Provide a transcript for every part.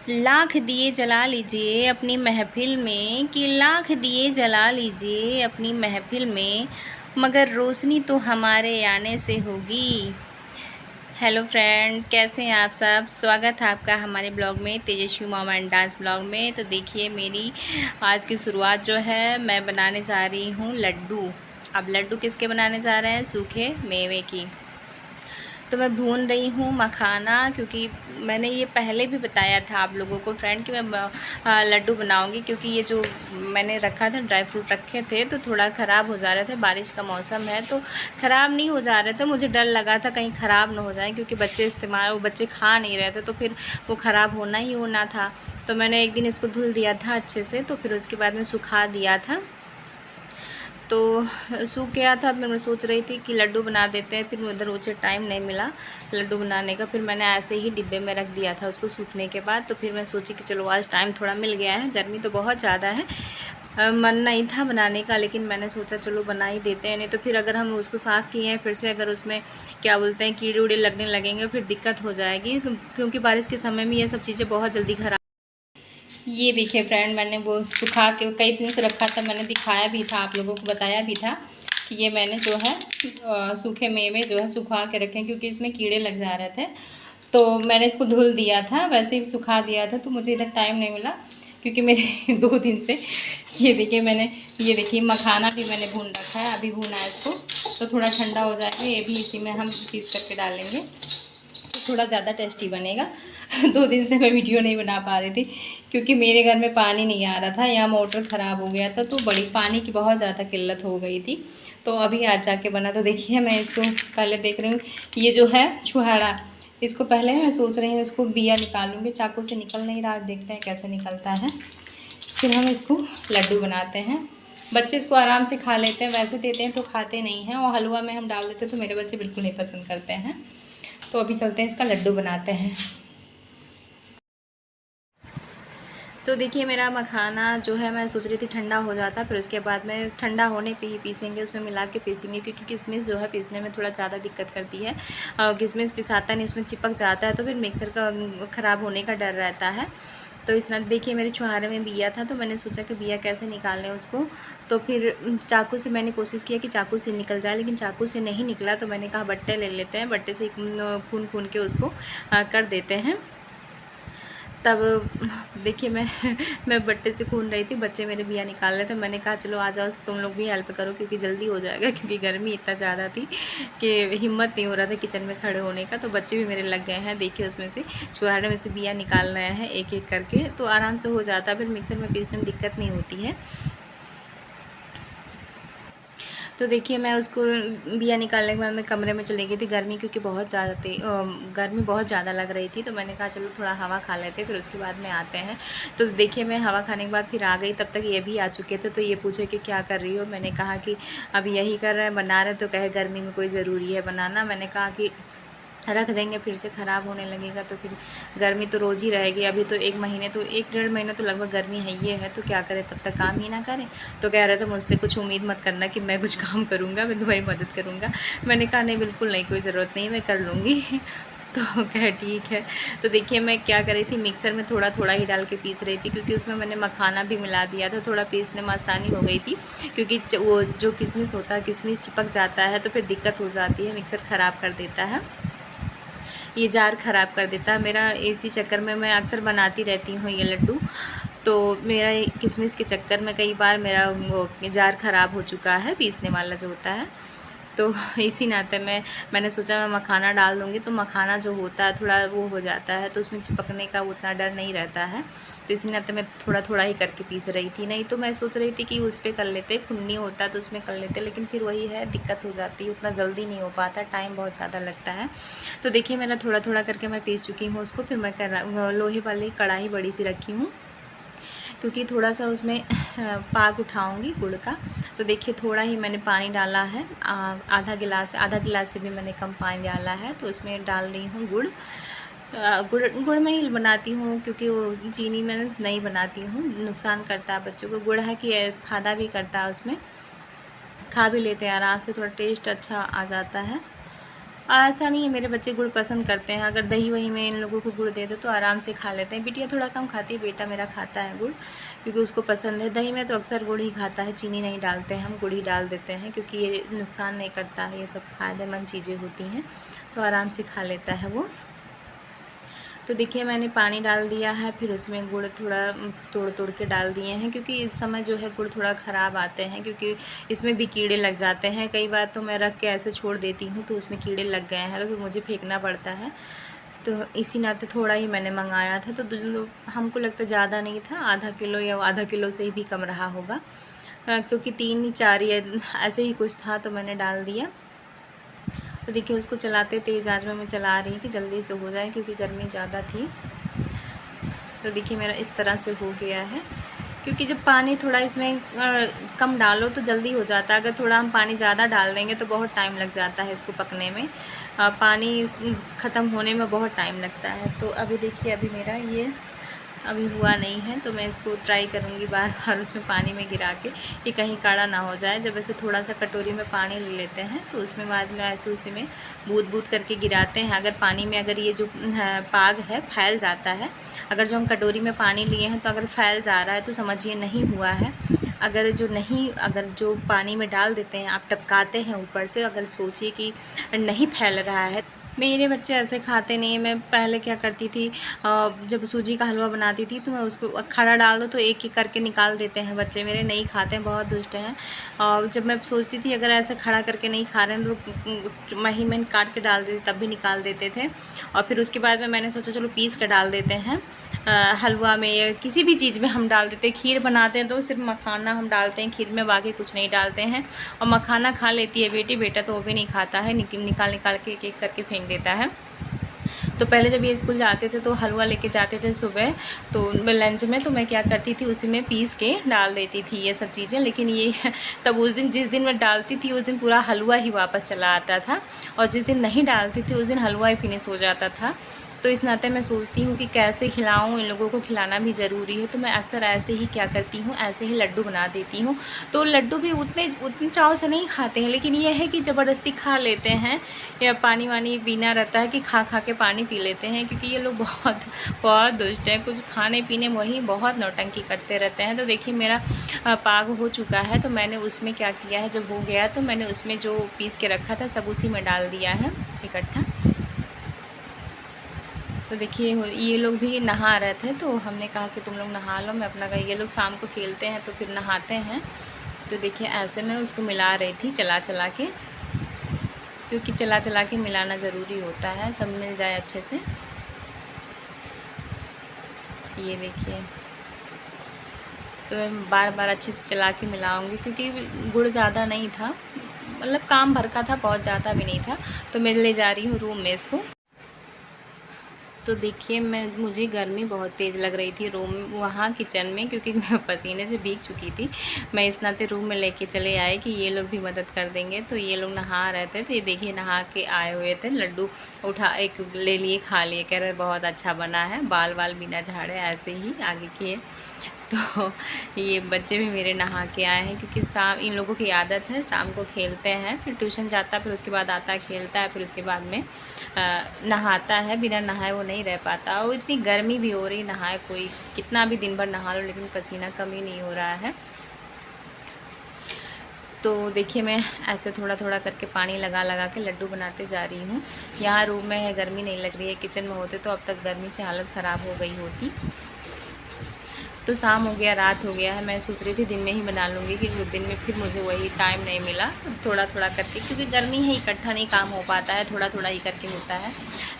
लाख दिए जला लीजिए अपनी महफ़िल में, कि लाख दिए जला लीजिए अपनी महफ़िल में, मगर रोशनी तो हमारे आने से होगी। हेलो फ्रेंड, कैसे हैं आप सब। स्वागत है आपका हमारे ब्लॉग में, तेजस्वी मॉम एंड डांस ब्लॉग में। तो देखिए मेरी आज की शुरुआत जो है, मैं बनाने जा रही हूँ लड्डू। अब लड्डू किसके बनाने जा रहे हैं, सूखे मेवे की। तो मैं भून रही हूँ मखाना, क्योंकि मैंने ये पहले भी बताया था आप लोगों को फ्रेंड कि मैं लड्डू बनाऊंगी, क्योंकि ये जो मैंने रखा था ड्राई फ्रूट रखे थे तो थोड़ा ख़राब हो जा रहे थे। बारिश का मौसम है तो ख़राब नहीं हो जा रहे थे। मुझे डर लगा था कहीं ख़राब ना हो जाए, क्योंकि वो बच्चे खा नहीं रहे थे, तो फिर वो ख़राब होना ही होना था। तो मैंने एक दिन इसको धुल दिया था अच्छे से, तो फिर उसके बाद में सुखा दिया था। तो सूख गया था। फिर मैं सोच रही थी कि लड्डू बना देते हैं, फिर उधर मुझे टाइम नहीं मिला लड्डू बनाने का। फिर मैंने ऐसे ही डिब्बे में रख दिया था उसको सूखने के बाद। तो फिर मैं सोची कि चलो आज टाइम थोड़ा मिल गया है, गर्मी तो बहुत ज़्यादा है। मन नहीं था बनाने का, लेकिन मैंने सोचा चलो बना ही देते हैं। नहीं तो फिर अगर हम उसको साफ़ किए हैं फिर से, अगर उसमें क्या बोलते हैं कीड़े उड़े लगने लगेंगे, फिर दिक्कत हो जाएगी, क्योंकि बारिश के समय में ये सब चीज़ें बहुत जल्दी खराब। ये देखिए फ्रेंड, मैंने वो सुखा के कई दिन से रखा था, मैंने दिखाया भी था, आप लोगों को बताया भी था कि ये मैंने जो है सूखे मेवे जो है सुखा के रखे हैं, क्योंकि इसमें कीड़े लग जा रहे थे। तो मैंने इसको धुल दिया था, वैसे ही सुखा दिया था। तो मुझे इधर टाइम नहीं मिला, क्योंकि मेरे 2 दिन से ये देखिए मखाना भी मैंने भून रखा है, अभी भूना है इसको। तो थोड़ा ठंडा हो जाएगा, ये भी इसी में हम पीस करके डालेंगे, तो थोड़ा ज़्यादा टेस्टी बनेगा। 2 दिन से मैं वीडियो नहीं बना पा रही थी, क्योंकि मेरे घर में पानी नहीं आ रहा था, यहाँ मोटर ख़राब हो गया था, तो बड़ी पानी की बहुत ज़्यादा किल्लत हो गई थी। तो अभी आज जाके बना। तो देखिए मैं इसको पहले देख रही हूँ, ये जो है छुहाड़ा, इसको पहले मैं सोच रही हूँ इसको बिया निकालूंगी। चाकू से निकल नहीं रहा, देखते हैं कैसे निकलता है। फिर हम इसको लड्डू बनाते हैं। बच्चे इसको आराम से खा लेते हैं, वैसे देते हैं तो खाते नहीं हैं, और हलवा में हम डाल देते हैं तो मेरे बच्चे बिल्कुल नहीं पसंद करते हैं। तो अभी चलते हैं इसका लड्डू बनाते हैं। तो देखिए मेरा मखाना जो है, मैं सोच रही थी ठंडा हो जाता, फिर उसके बाद में ठंडा होने पे ही पीसेंगे, उसमें मिला के पीसेंगे, क्योंकि किशमिश जो है पीसने में थोड़ा ज़्यादा दिक्कत करती है। किशमिश पिसाता नहीं, उसमें चिपक जाता है, तो फिर मिक्सर का ख़राब होने का डर रहता है। तो इस देखिए मेरे छुहारे में बिया था, तो मैंने सोचा कि बिया कैसे निकालने उसको। तो फिर चाकू से मैंने कोशिश किया कि चाकू से निकल जाए, लेकिन चाकू से नहीं निकला। तो मैंने कहा बट्टे ले लेते हैं, बट्टे से खून खून के उसको कर देते हैं। तब देखिए मैं बट्टे से खून रही थी, बच्चे मेरे बिया निकाल रहे थे। मैंने कहा चलो आ जाओ तुम लोग भी हेल्प करो, क्योंकि जल्दी हो जाएगा, क्योंकि गर्मी इतना ज़्यादा थी कि हिम्मत नहीं हो रहा था किचन में खड़े होने का। तो बच्चे भी मेरे लग गए हैं, देखिए उसमें से छुहारे में से बिया निकाल रहे हैं एक एक करके। तो आराम से हो जाता है, फिर मिक्सर में पीसने में दिक्कत नहीं होती है। तो देखिए मैं उसको बिया निकालने के बाद मैं कमरे में चली गई थी, गर्मी क्योंकि बहुत ज़्यादा थी, गर्मी बहुत ज़्यादा लग रही थी। तो मैंने कहा चलो थोड़ा हवा खा लेते, फिर उसके बाद में आते हैं। तो देखिए मैं हवा खाने के बाद फिर आ गई, तब तक ये भी आ चुके थे। तो ये पूछे कि क्या कर रही हो, मैंने कहा कि अभी यही कर रहे हैं, बना रहे। तो कहे गर्मी में कोई ज़रूरी है बनाना। मैंने कहा कि रख देंगे, फिर से ख़राब होने लगेगा, तो फिर गर्मी तो रोज़ ही रहेगी। अभी तो 1 महीने, तो 1 डेढ़ महीना तो लगभग गर्मी है ये है, तो क्या करें, तब तक काम ही ना करें। तो कह रहे थे मुझसे कुछ उम्मीद मत करना कि मैं कुछ काम करूँगा, मैं तुम्हारी मदद करूँगा। मैंने कहा नहीं, बिल्कुल नहीं, कोई ज़रूरत नहीं, मैं कर लूँगी। तो कहे ठीक है। तो देखिए मैं क्या कर रही थी, मिक्सर में थोड़ा थोड़ा ही डाल के पीस रही थी, क्योंकि उसमें मैंने मखाना भी मिला दिया था। थोड़ा पीसने में आसानी हो गई थी, क्योंकि वो जो किशमिश होता है, किशमिश चिपक जाता है तो फिर दिक्कत हो जाती है, मिक्सर ख़राब कर देता है, ये जार ख़राब कर देता है मेरा। इसी चक्कर में मैं अक्सर बनाती रहती हूँ ये लड्डू। तो मेरा किशमिश के चक्कर में कई बार मेरा वो जार ख़राब हो चुका है, पीसने वाला जो होता है। तो इसी नाते मैंने सोचा मैं मखाना डाल दूँगी, तो मखाना जो होता है थोड़ा वो हो जाता है, तो उसमें चिपकने का उतना डर नहीं रहता है। तो इसी नाते मैं थोड़ा थोड़ा ही करके पीस रही थी। नहीं तो मैं सोच रही थी कि उस पर कर लेते, खुन्नी होता तो उसमें कर लेते, लेकिन फिर वही है, दिक्कत हो जाती है, उतना जल्दी नहीं हो पाता, टाइम बहुत ज़्यादा लगता है। तो देखिए मेरा थोड़ा थोड़ा करके मैं पीस चुकी हूँ उसको। फिर मैं लोहे वाली कढ़ाई बड़ी सी रखी हूँ, क्योंकि थोड़ा सा उसमें पाक उठाऊंगी गुड़ का। तो देखिए थोड़ा ही मैंने पानी डाला है, आधा गिलास से भी मैंने कम पानी डाला है। तो उसमें डाल रही हूँ गुड़। गुड़ में ही बनाती हूँ, क्योंकि वो चीनी में नहीं बनाती हूँ, नुकसान करता है बच्चों को। गुड़ है कि फायदा भी करता है, उसमें खा भी लेते हैं आराम से, थोड़ा टेस्ट अच्छा आ जाता है। ऐसा नहीं है, मेरे बच्चे गुड़ पसंद करते हैं, अगर दही वही में इन लोगों को गुड़ दे दो तो आराम से खा लेते हैं। बिटिया थोड़ा कम खाती है, बेटा मेरा खाता है गुड़ क्योंकि उसको पसंद है। दही में तो अक्सर गुड़ ही खाता है, चीनी नहीं डालते हैं, हम गुड़ ही डाल देते हैं क्योंकि ये नुकसान नहीं करता है, ये सब फ़ायदेमंद चीज़ें होती हैं तो आराम से खा लेता है वो। तो देखिए मैंने पानी डाल दिया है, फिर उसमें गुड़ थोड़ा तोड़ तोड़ के डाल दिए हैं क्योंकि इस समय जो है गुड़ थोड़ा ख़राब आते हैं क्योंकि इसमें भी कीड़े लग जाते हैं। कई बार तो मैं रख के ऐसे छोड़ देती हूँ तो उसमें कीड़े लग गए हैं तो फिर मुझे फेंकना पड़ता है। तो इसी नाते थोड़ा ही मैंने मंगाया था, तो हमको लगता ज़्यादा नहीं था, आधा किलो या आधा किलो से भी कम रहा होगा क्योंकि 3-4 या ऐसे ही कुछ था तो मैंने डाल दिया। तो देखिए उसको चलाते तेज़ आंच में मैं चला रही थी जल्दी से हो जाए क्योंकि गर्मी ज़्यादा थी। तो देखिए मेरा इस तरह से हो गया है क्योंकि जब पानी थोड़ा इसमें कम डालो तो जल्दी हो जाता है, अगर थोड़ा हम पानी ज़्यादा डाल देंगे तो बहुत टाइम लग जाता है इसको पकने में, पानी ख़त्म होने में बहुत टाइम लगता है। तो अभी देखिए अभी मेरा ये अभी हुआ नहीं है तो मैं इसको ट्राई करूँगी बार बार उसमें पानी में गिरा के कि कहीं काढ़ा ना हो जाए। जब ऐसे थोड़ा सा कटोरी में पानी ले लेते हैं तो उसमें बाद में ऐसे उसी में बूँद बूँद करके गिराते हैं। अगर पानी में अगर ये जो पाग है फैल जाता है, अगर जो हम कटोरी में पानी लिए हैं तो अगर फैल जा रहा है तो समझिए नहीं हुआ है। अगर जो पानी में डाल देते हैं आप टपकाते हैं ऊपर से, अगर सोचिए कि नहीं फैल रहा है। मेरे बच्चे ऐसे खाते नहीं हैं। मैं पहले क्या करती थी, जब सूजी का हलवा बनाती थी तो मैं उसको खड़ा डाल दो तो एक एक करके निकाल देते हैं बच्चे मेरे, नहीं खाते हैं, बहुत दुष्ट हैं। और जब मैं सोचती थी अगर ऐसे खड़ा करके नहीं खा रहे हैं तो महीन काट के डाल देती तब भी निकाल देते थे। और फिर उसके बाद में मैंने सोचा चलो पीस कर डाल देते हैं हलवा में या किसी भी चीज़ में हम डाल देते हैं। खीर बनाते हैं तो सिर्फ मखाना हम डालते हैं खीर में, बाकी कुछ नहीं डालते हैं। और मखाना खा लेती है बेटी, बेटा तो वो भी नहीं खाता है, निकाल निकाल के एक एक करके फेंक देता है। तो पहले जब ये स्कूल जाते थे तो हलवा लेके जाते थे सुबह, तो लंच में तो मैं क्या करती थी उसी में पीस के डाल देती थी ये सब चीज़ें। लेकिन ये तब उस दिन जिस दिन मैं डालती थी उस दिन पूरा हलवा ही वापस चला आता था, और जिस दिन नहीं डालती थी उस दिन हलवा ही फिनिश हो जाता था। तो इस नाते मैं सोचती हूँ कि कैसे खिलाऊँ, इन लोगों को खिलाना भी ज़रूरी है। तो मैं अक्सर ऐसे ही क्या करती हूँ, ऐसे ही लड्डू बना देती हूँ। तो लड्डू भी उतने चाव से नहीं खाते हैं, लेकिन ये है कि ज़बरदस्ती खा लेते हैं, या पानी वानी पीना रहता है कि खा खा के पानी पी लेते हैं क्योंकि ये लोग बहुत बहुत दुष्ट हैं, कुछ खाने पीने में वही बहुत नौटंकी करते रहते हैं। तो देखिए मेरा पाग हो चुका है, तो मैंने उसमें क्या किया है, जब हो गया तो मैंने उसमें जो पीस के रखा था सब उसी में डाल दिया है इकट्ठा। तो देखिए ये लोग भी नहा रहे थे तो हमने कहा कि तुम लोग नहा लो, मैं अपना ये लोग शाम को खेलते हैं तो फिर नहाते हैं। तो देखिए ऐसे मैं उसको मिला रही थी चला चला के, क्योंकि चला चला के मिलाना ज़रूरी होता है, सब मिल जाए अच्छे से। ये देखिए तो मैं बार बार अच्छे से चला के मिलाऊंगी क्योंकि गुड़ ज़्यादा नहीं था, मतलब काम भर का था, बहुत ज़्यादा भी नहीं था। तो मैं ले जा रही हूँ रूम में इसको। तो देखिए मुझे गर्मी बहुत तेज़ लग रही थी रूम वहाँ किचन में, क्योंकि मैं पसीने से भीग चुकी थी। मैं इस नाते रूम में लेके चले आए कि ये लोग भी मदद कर देंगे। तो ये लोग नहा रहे थे, तो ये देखिए नहा के आए हुए थे, लड्डू उठा एक ले लिए, खा लिए, कह रहे बहुत अच्छा बना है, बाल बाल बिना झाड़े ऐसे ही आगे किए। तो ये बच्चे भी मेरे नहा के आए हैं क्योंकि शाम इन लोगों की आदत है, शाम को खेलते हैं, फिर ट्यूशन जाता है, फिर उसके बाद आता है खेलता है, फिर उसके बाद में नहाता है। बिना नहाए वो नहीं रह पाता, और इतनी गर्मी भी हो रही, नहाए कोई कितना भी दिन भर नहा लो लेकिन पसीना कम ही नहीं हो रहा है। तो देखिए मैं ऐसे थोड़ा थोड़ा करके पानी लगा लगा के लड्डू बनाते जा रही हूँ। यहाँ रूम में है, गर्मी नहीं लग रही है, किचन में होते तो अब तक गर्मी से हालत ख़राब हो गई होती। तो शाम हो गया, रात हो गया है, मैं सोच रही थी दिन में ही बना लूँगी कि दिन में फिर मुझे वही टाइम नहीं मिला, थोड़ा थोड़ा करके, क्योंकि गर्मी है, इकट्ठा नहीं काम हो पाता है, थोड़ा थोड़ा ही करके होता है।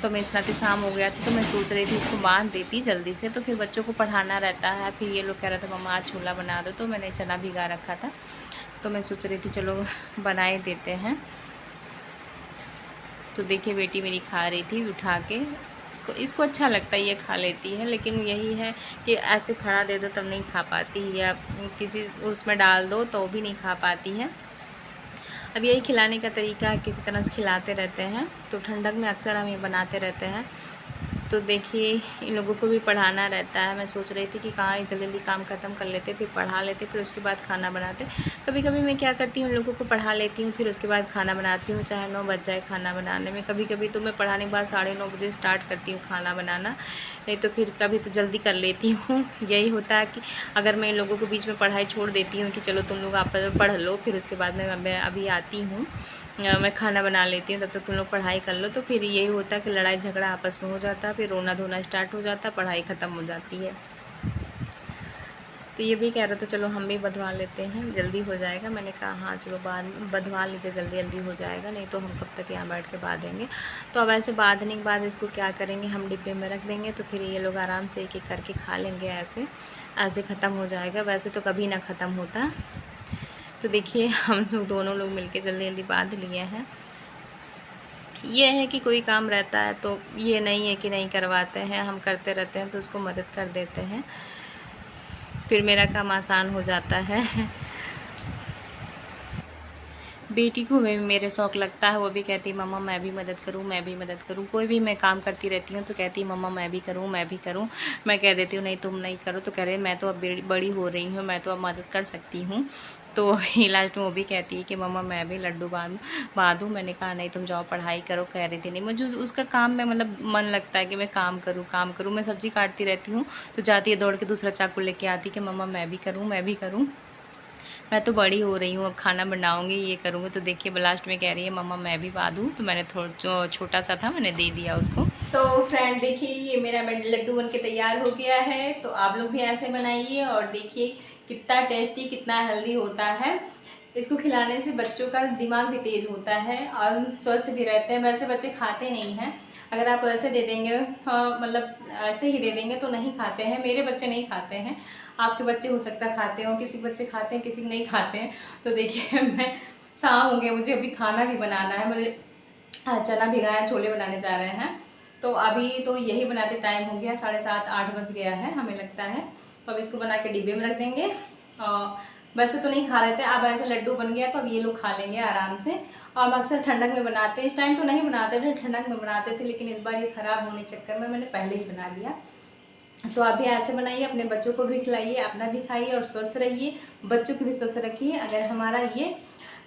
तो मैं इस नाते शाम हो गया था तो मैं सोच रही थी इसको बांध देती जल्दी से, तो फिर बच्चों को पढ़ाना रहता है। फिर ये लोग कह रहे थे मम्मा आज छोला बना दो, तो मैंने चना भिगा रखा था, तो मैं सोच रही थी चलो बनाए देते हैं। तो देखिए बेटी मेरी खा रही थी उठा के, इसको अच्छा लगता है, ये खा लेती है। लेकिन यही है कि ऐसे खड़ा दे दो तब नहीं खा पाती, या किसी उसमें डाल दो तो भी नहीं खा पाती है। अब यही खिलाने का तरीका है, किसी तरह से खिलाते रहते हैं। तो ठंडक में अक्सर हम ये बनाते रहते हैं। तो देखिए इन लोगों को भी पढ़ाना रहता है। मैं सोच रही थी कि कहाँ जल्दी जल्दी काम ख़त्म कर लेते, फिर पढ़ा लेते, फिर उसके बाद खाना बनाते। कभी कभी मैं क्या करती हूँ, इन लोगों को पढ़ा लेती हूँ, फिर उसके बाद खाना बनाती हूँ, चाहे 9 बज जाए खाना बनाने में। कभी कभी तो मैं पढ़ाने के बाद 9:30 बजे स्टार्ट करती हूँ खाना बनाना, नहीं तो फिर कभी तो जल्दी कर लेती हूँ। यही होता है कि अगर मैं इन लोगों को बीच में पढ़ाई छोड़ देती हूँ कि चलो तुम लोग आपस में पढ़ लो, फिर उसके बाद मैं अभी आती हूँ, मैं खाना बना लेती हूँ, तब तक तुम लोग पढ़ाई कर लो, तो फिर यही होता है कि लड़ाई झगड़ा आपस में हो जाता है, फिर रोना धोना स्टार्ट हो जाता है, पढ़ाई ख़त्म हो जाती है। तो ये भी कह रहा था चलो हम भी बंधवा लेते हैं, जल्दी हो जाएगा। मैंने कहा हाँ चलो बंधवा लीजिए, जल्दी जल्दी हो जाएगा, नहीं तो हम कब तक यहाँ बैठ के बांधेंगे। तो अब ऐसे बांधने के बाद इसको क्या करेंगे, हम डिब्बे में रख देंगे, तो फिर ये लोग आराम से एक एक करके खा लेंगे। ऐसे ऐसे ख़त्म हो जाएगा, वैसे तो कभी ना ख़त्म होता। तो देखिए हम लोग दोनों लोग मिलके जल्दी जल्दी बांध लिए हैं। ये है कि कोई काम रहता है तो ये नहीं है कि नहीं करवाते हैं, हम करते रहते हैं तो उसको मदद कर देते हैं, फिर मेरा काम आसान हो जाता है। बेटी को भी मेरे शौक़ लगता है, वो भी कहती है मम्मा मैं भी मदद करूँ, मैं भी मदद करूँ। कोई भी मैं काम करती रहती हूँ तो कहती है मम्मा मैं भी करूँ, मैं भी करूँ। मैं कह देती हूँ नहीं तुम नहीं करो, तो कह रहे मैं तो अब बड़ी हो रही हूँ, मैं तो अब मदद कर सकती हूँ। तो ही लास्ट में वो भी कहती है कि मम्मा मैं भी लड्डू बांधूँ। मैंने कहा नहीं तुम जाओ पढ़ाई करो। कह रही थी नहीं, मुझे उसका काम में मतलब मन लगता है कि मैं काम करूँ। मैं सब्ज़ी काटती रहती हूँ तो जाती है दौड़ के दूसरा चाकू लेके आती कि मम्मा मैं भी करूँ, मैं भी करूँ। मैं तो बड़ी हो रही हूँ, अब खाना बनाऊँगी, ये करूँगी। तो देखिए लास्ट में कह रही है मम्मा मैं भी बांधूँ, तो मैंने जो छोटा सा था मैंने दे दिया उसको। तो फ्रेंड देखिए ये मेरा लड्डू बन के तैयार हो गया है, तो आप लोग भी ऐसे बनाइए और देखिए कितना टेस्टी, कितना हेल्दी होता है। इसको खिलाने से बच्चों का दिमाग भी तेज़ होता है और स्वस्थ भी रहते हैं। वैसे बच्चे खाते नहीं हैं, अगर आप ऐसे दे देंगे, मतलब ऐसे ही दे देंगे तो नहीं खाते हैं। मेरे बच्चे नहीं खाते हैं, आपके बच्चे हो सकता है खाते हो, किसी बच्चे खाते हैं, किसी नहीं खाते हैं। तो देखिए मैं शाम हो गए, मुझे अभी खाना भी बनाना है। मुझे चना भिगाया, छोले बनाने जा रहे हैं, तो अभी तो यही बनाते टाइम हो गया, 7:30-8 बज गया है हमें लगता है। तो अब इसको बना के डिब्बे में रख देंगे। वैसे तो नहीं खा रहे थे, अब ऐसे लड्डू बन गया तो अब ये लोग खा लेंगे आराम से। और हम अक्सर ठंडक में बनाते हैं, इस टाइम तो नहीं बनाते थे, ठंडक में बनाते थे, लेकिन इस बार ये ख़राब होने के चक्कर में मैंने पहले ही बना लिया। तो आप भी ऐसे बनाइए, अपने बच्चों को भी खिलाइए, अपना भी खाइए और स्वस्थ रहिए, बच्चों को भी स्वस्थ रखिए। अगर हमारा ये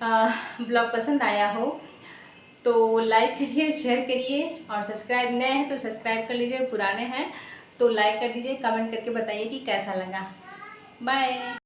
ब्लॉग पसंद आया हो तो लाइक करिए, शेयर करिए, और सब्सक्राइब नए हैं तो सब्सक्राइब कर लीजिए, पुराने हैं तो लाइक कर दीजिए, कमेंट करके बताइए कि कैसा लगा। बाय।